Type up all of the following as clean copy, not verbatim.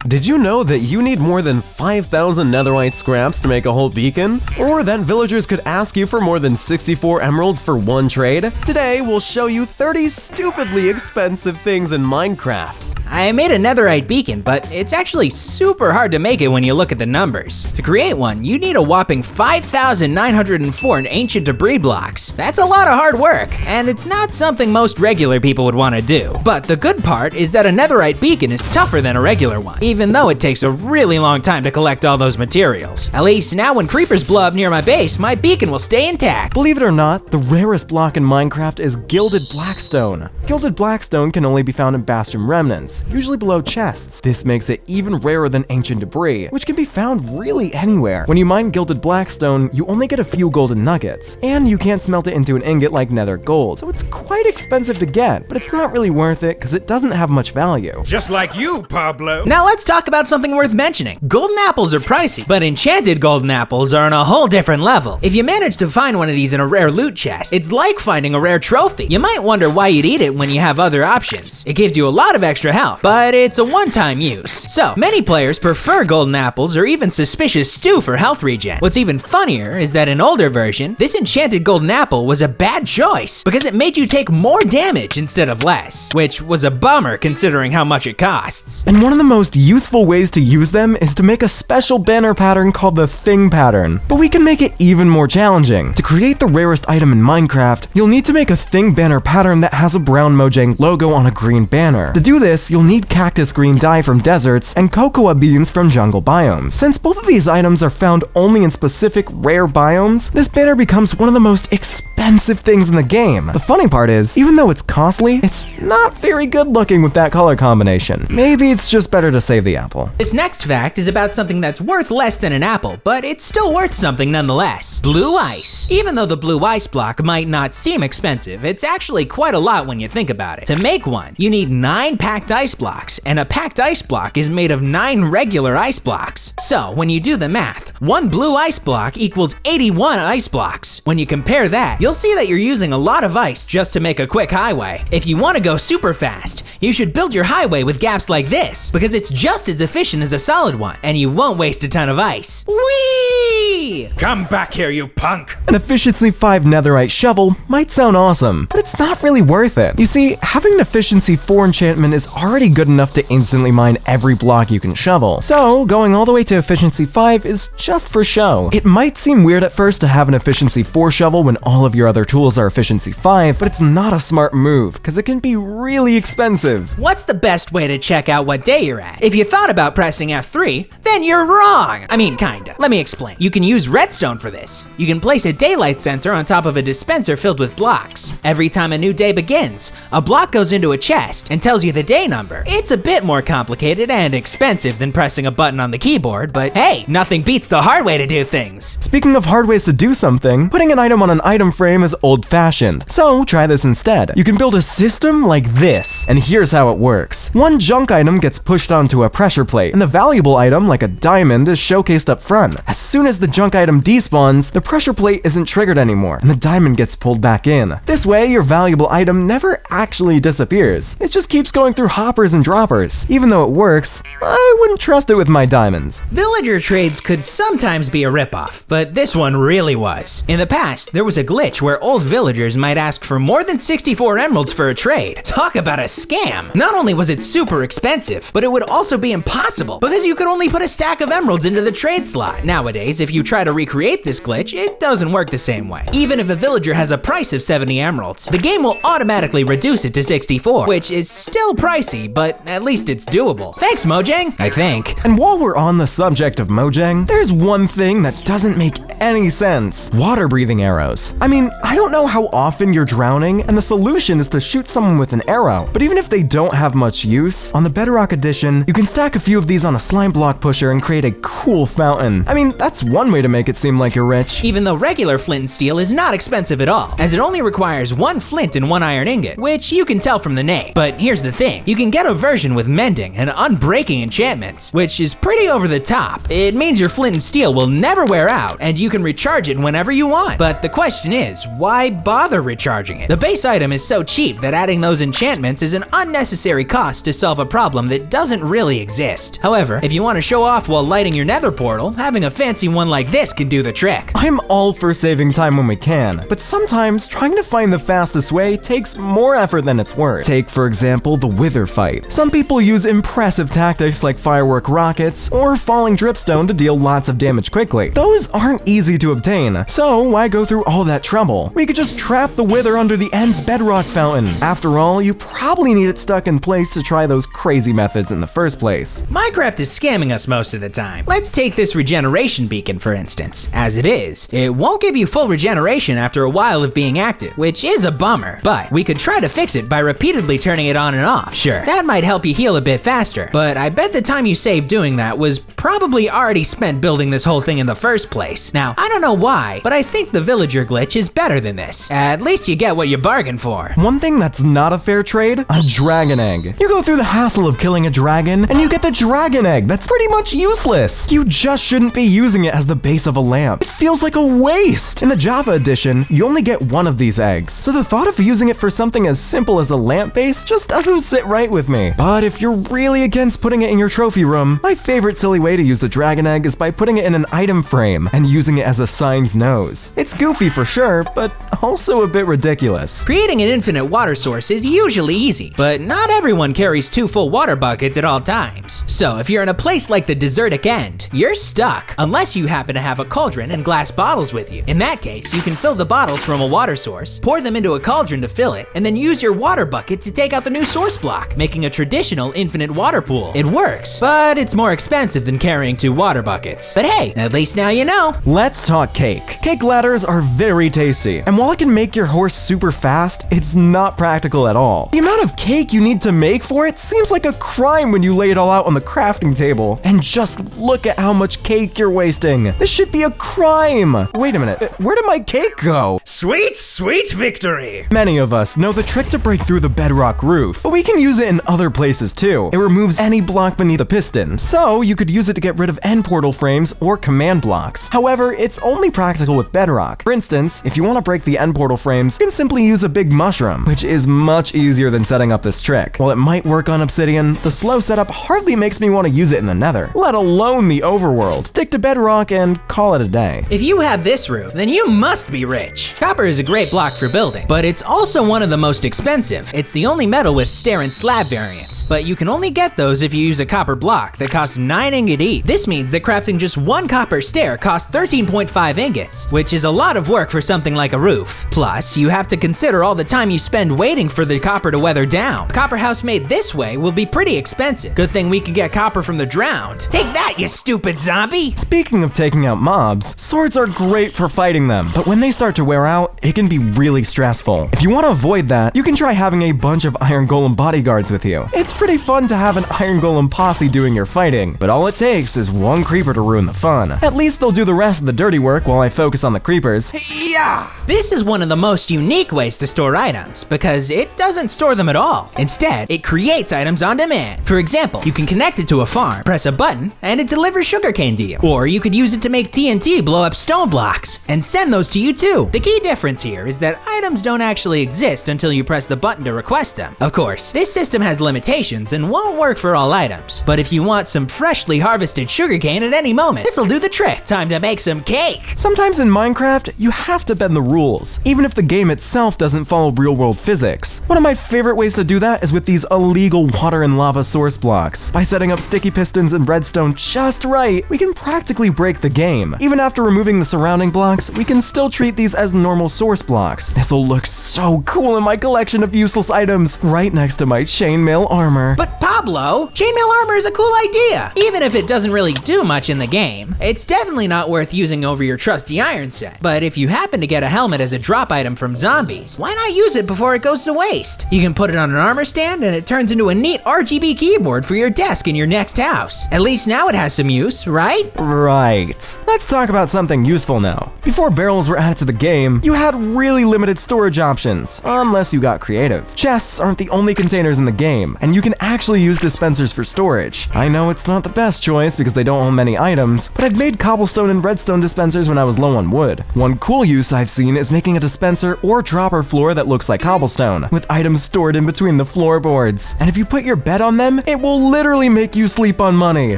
Did you know that you need more than 5,000 netherite scraps to make a whole beacon? Or that villagers could ask you for more than 64 emeralds for one trade? Today, we'll show you 30 stupidly expensive things in Minecraft. I made a netherite beacon, but it's actually super hard to make it when you look at the numbers. To create one, you need a whopping 5,904 ancient debris blocks. That's a lot of hard work, and it's not something most regular people would want to do. But the good part is that a netherite beacon is tougher than a regular one, even though it takes a really long time to collect all those materials. At least now when creepers blow up near my base, my beacon will stay intact. Believe it or not, the rarest block in Minecraft is gilded blackstone. Gilded blackstone can only be found in bastion remnants, usually below chests. This makes it even rarer than ancient debris, which can be found really anywhere. When you mine gilded blackstone, you only get a few golden nuggets, and you can't smelt it into an ingot like nether gold, so it's quite expensive to get, but it's not really worth it because it doesn't have much value. Just like you, Pablo. Now let's talk about something worth mentioning. Golden apples are pricey, but enchanted golden apples are on a whole different level. If you manage to find one of these in a rare loot chest, it's like finding a rare trophy. You might wonder why you'd eat it when you have other options. It gives you a lot of extra health, but it's a one-time use. So, many players prefer golden apples or even suspicious stew for health regen. What's even funnier is that in older version, this enchanted golden apple was a bad choice because it made you take more damage instead of less, which was a bummer considering how much it costs. And one of the most useful ways to use them is to make a special banner pattern called the thing pattern. But we can make it even more challenging. To create the rarest item in Minecraft, you'll need to make a thing banner pattern that has a brown Mojang logo on a green banner. To do this, you'll need cactus green dye from deserts and cocoa beans from jungle biomes. Since both of these items are found only in specific rare biomes, this banner becomes one of the most expensive things in the game. The funny part is, even though it's costly, it's not very good looking with that color combination. Maybe it's just better to save the apple. This next fact is about something that's worth less than an apple, but it's still worth something nonetheless. Blue ice. Even though the blue ice block might not seem expensive, it's actually quite a lot when you think about it. To make one, you need 9 packed ice blocks, and a packed ice block is made of 9 regular ice blocks. So when you do the math, 1 blue ice block equals 81 ice blocks. When you compare that, you'll see that you're using a lot of ice just to make a quick highway. If you want to go super fast, you should build your highway with gaps like this, because it's just as efficient as a solid one, and you won't waste a ton of ice. Whee! Come back here, you punk. An efficiency 5 netherite shovel might sound awesome, but it's not really worth it. You see, having an efficiency 4 enchantment is already good enough to instantly mine every block you can shovel, so going all the way to efficiency 5 is just for show. It might seem weird at first to have an efficiency 4 shovel when all of your other tools are efficiency 5, but it's not a smart move, because it can be really expensive. What's the best way to check out what day you're at? If you thought about pressing F3, then you're wrong. I mean, kinda. Let me explain. You can use redstone for this. You can place a daylight sensor on top of a dispenser filled with blocks. Every time a new day begins, a block goes into a chest and tells you the day number. It's a bit more complicated and expensive than pressing a button on the keyboard, but hey, nothing beats the hard way to do things. Speaking of hard ways to do something, putting an item on an item frame is old-fashioned, so try this instead. You can build a system like this, and here's how it works. One junk item gets pushed onto a pressure plate, and the valuable item, like a diamond, is showcased up front. As soon as the junk item despawns, the pressure plate isn't triggered anymore, and the diamond gets pulled back in. This way, your valuable item never actually disappears. It just keeps going through hoppers and droppers. Even though it works, I wouldn't trust it with my diamonds. Villager trades could sometimes be a ripoff, but this one really was. In the past, there was a glitch where old villagers might ask for more than 64 emeralds for a trade. Talk about a scam! Not only was it super expensive, but it would also be impossible because you could only put a stack of emeralds into the trade slot. Nowadays, if you try to recreate this glitch, it doesn't work the same way. Even if a villager has a price of 70 emeralds, the game will automatically reduce it to 64, which is still pricey, but at least it's doable. Thanks, Mojang, I think. And while we're on the subject of Mojang, there's one thing that doesn't make any sense. Water-breathing arrows. I mean, I don't know how often you're drowning, and the solution is to shoot someone with an arrow. But even if they don't have much use, on the Bedrock edition, you can stack a few of these on a slime block pusher pusher and create a cool fountain. I mean, that's one way to make it seem like you're rich. Even though regular flint and steel is not expensive at all, as it only requires 1 flint and 1 iron ingot, which you can tell from the name. But here's the thing, you can get a version with mending and unbreaking enchantments, which is pretty over the top. It means your flint and steel will never wear out, and you can recharge it whenever you want. But the question is, why bother recharging it? The base item is so cheap that adding those enchantments is an unnecessary cost to solve a problem that doesn't really exist. However, if you want to show off while lighting your nether portal, having a fancy one like this can do the trick. I'm all for saving time when we can, but sometimes trying to find the fastest way takes more effort than it's worth. Take, for example, the Wither fight. Some people use impressive tactics like firework rockets or falling dripstone to deal lots of damage quickly. Those aren't easy to obtain, so why go through all that trouble? We could just trap the Wither under the end's bedrock fountain. After all, you probably need it stuck in place to try those crazy methods in the first place. Minecraft is scamming us most of the time. Let's take this Regeneration Beacon for instance. As it is, it won't give you full regeneration after a while of being active, which is a bummer, but we could try to fix it by repeatedly turning it on and off. Sure, that might help you heal a bit faster, but I bet the time you saved doing that was probably already spent building this whole thing in the first place. Now, I don't know why, but I think the villager glitch is better than this. At least you get what you bargained for. One thing that's not a fair trade, a dragon egg. You go through the hassle of killing a dragon, and you get the dragon egg that's pretty much useless. You just shouldn't be using it as the base of a lamp. It feels like a waste. In the Java edition, you only get one of these eggs, so the thought of using it for something as simple as a lamp base just doesn't sit right with me. But if you're really against putting it in your trophy room, my favorite silly way to use the dragon egg is by putting it in an item frame and using it as a sign's nose. It's goofy for sure, but also a bit ridiculous. Creating an infinite water source is usually easy, but not everyone carries 2 full water buckets at all times. So if you're in a place like the desertic end, you're stuck, unless you happen to have a cauldron and glass bottles with you. In that case, you can fill the bottles from a water source, pour them into a cauldron to fill it, and then use your water bucket to take out the new source block, making a traditional infinite water pool. It works, but it's more expensive than carrying 2 water buckets. But hey, at least now you know. Let's talk cake. Cake ladders are very tasty, and while it can make your horse super fast, it's not practical at all. The amount of cake you need to make for it seems like a crime when you lay it all out on the crafting table. And just look at how much cake you're wasting. This should be a crime. Wait a minute, where did my cake go? Sweet, sweet victory! Many of us know the trick to break through the bedrock roof, but we can use it in other places too. It removes any block beneath a piston, so you could use it to get rid of end portal frames or command blocks. However, it's only practical with bedrock. For instance, if you want to break the end portal frames, you can simply use a big mushroom, which is much easier than setting up this trick. While it might work on obsidian, the slow setup hardly makes me want to use it in the nether, let alone the overworld. Stick to bedrock and call it a day. If you have this roof, then you must be rich. Copper is a great block for building, but it's also one of the most expensive. It's the only metal with stair and slab variants, but you can only get those if you use a copper block that costs 9 ingot each. This means that crafting just 1 copper stair costs 13.5 ingots, which is a lot of work for something like a roof. Plus, you have to consider all the time you spend waiting for the copper to weather down. A copper house made this way will be pretty expensive. Good thing we can get copper from the drowned. Take that, you stupid zombie! Speaking of taking out mobs, swords are great for fighting them, but when they start to wear out, it can be really stressful. If you want to avoid that, you can try having a bunch of Iron Golem bodyguards with you. It's pretty fun to have an Iron Golem posse doing your fighting, but all it takes is 1 creeper to ruin the fun. At least they'll do the rest of the dirty work while I focus on the creepers. Yeah! This is one of the most unique ways to store items, because it doesn't store them at all. Instead, it creates items on demand. For example, you can connect it to a farm, press a button, and it delivers sugarcane to you. Or you could use it to make TNT blow up stone blocks, and send those to you too. The key difference here is that items don't actually exist until you press the button to request them. Of course, this system has limitations and won't work for all items, but if you want some freshly harvested sugarcane at any moment, this'll do the trick. Time to make some cake. Sometimes in Minecraft, you have to bend the rules, even if the game itself doesn't follow real-world physics. One of my favorite ways to do that is with these illegal water and lava source blocks. By setting up sticky pistons and redstone just right, we can practically break the game. Even after removing the surrounding blocks, we can still treat these as normal source blocks. This'll look so cool in my collection of useless items, right next to my chainmail armor. But Pablo, chainmail armor is a cool idea. Even if it doesn't really do much in the game, it's definitely not worth using over your trusty iron set. But if you happen to get a helmet as a drop item from zombies, why not use it before it goes to waste? You can put it on an armor stand and it turns into a neat RGB keyboard for your desk in your next house. At least now it has some use, right? Right. Let's talk about something useful now. Before barrels were added to the game, you had really limited storage options, unless you got creative. Chests aren't the only containers in the game, and you can actually use dispensers for storage. I know it's not the best choice because they don't hold many items, but I've made cobblestone and redstone dispensers when I was low on wood. One cool use I've seen is making a dispenser or dropper floor that looks like cobblestone, with items stored in between the floorboards. And if you put your bed on them, it will literally make you sleep on money.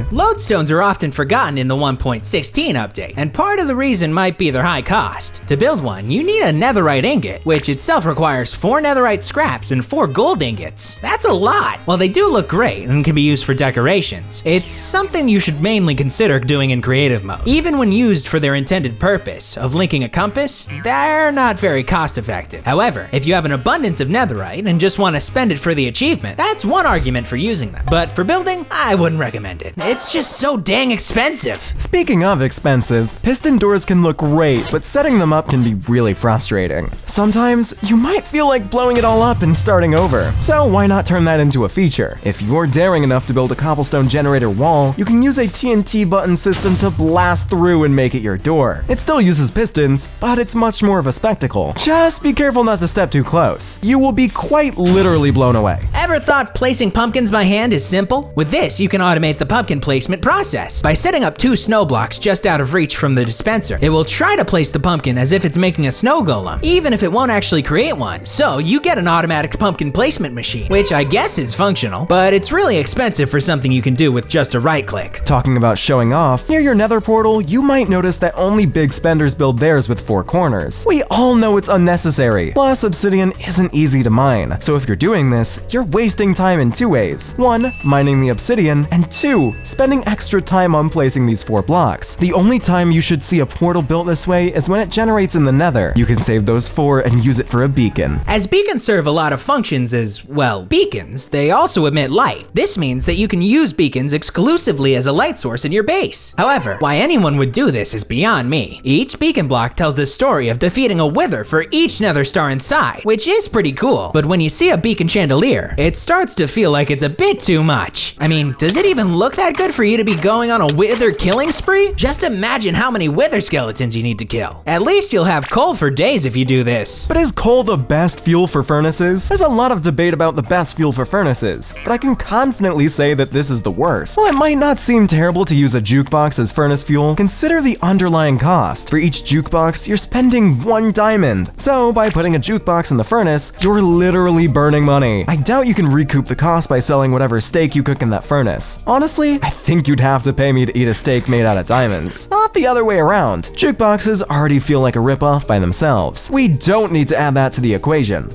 Loadstones are often forgotten in the 1.16 update, and part of the reason might be their high cost. To build one, you need a netherite ingot, which itself requires 4 netherite scraps and 4 gold ingots. That's a lot! While they do look great and can be used for decorations, it's something you should mainly consider doing in creative mode. Even when used for their intended purpose of linking a compass, they're not very cost effective. However, if you have an abundance of netherite and just want to spend it for the achievement, that's one argument for using them. But for building, I wouldn't recommend it. It's just so dang expensive. Speaking of expensive, piston doors can look great, but setting them up can be really frustrating. Sometimes, you might feel like blowing it all up and starting over. So why not turn that into a feature? If you're daring enough to build a cobblestone generator wall, you can use a TNT button system to blast through and make it your door. It still uses pistons, but it's much more of a spectacle. Just be careful not to step too close. You will be quite literally blown away. Ever thought placing pumpkins by hand is simple? With this, you can automate the pumpkin placement process. By setting up 2 snow blocks just out of reach from the dispenser, it will try to place the pumpkin as if it's making a snow golem, even if it won't actually create one. So you get an automatic pumpkin placement machine, which I guess is functional, but it's really expensive for something you can do with just a right click. Talking about showing off, near your nether portal, you might notice that only big spenders build theirs with 4 corners. We all know it's unnecessary. Plus, obsidian isn't easy to mine. So if you're doing this, you're wasting time in 2 ways. 1, mining the obsidian, and 2, spending extra time on placing these 4 blocks. The only time you should see a portal built this way is when it generates in the nether. You can save those 4 and use it for a beacon. As beacons serve a lot of functions as, well, beacons, they also emit light. This means that you can use beacons exclusively as a light source in your base. However, why anyone would do this is beyond me. Each beacon block tells the story of defeating a wither for each nether star inside, which is pretty cool. But when you see a beacon chandelier, it starts to feel like it's a bit too much. I mean, does it even look that good for you to be going on a wither killing spree? Just imagine how many wither skeletons you need to kill. At least you'll have coal for days if you do this. But is coal the best fuel for furnaces? There's a lot of debate about the best fuel for furnaces, but I can confidently say that this is the worst. While it might not seem terrible to use a jukebox as furnace fuel, consider the underlying cost. For each jukebox, you're spending 1 diamond. So by putting a jukebox in the furnace, you're literally burning money. I doubt you can recoup the cost by selling whatever steak you cook in that furnace. Honestly, I think you'd have to pay me to eat a steak made out of diamonds. Not the other way around. Jukeboxes already feel like a ripoff by themselves. We don't need to add that to the equation.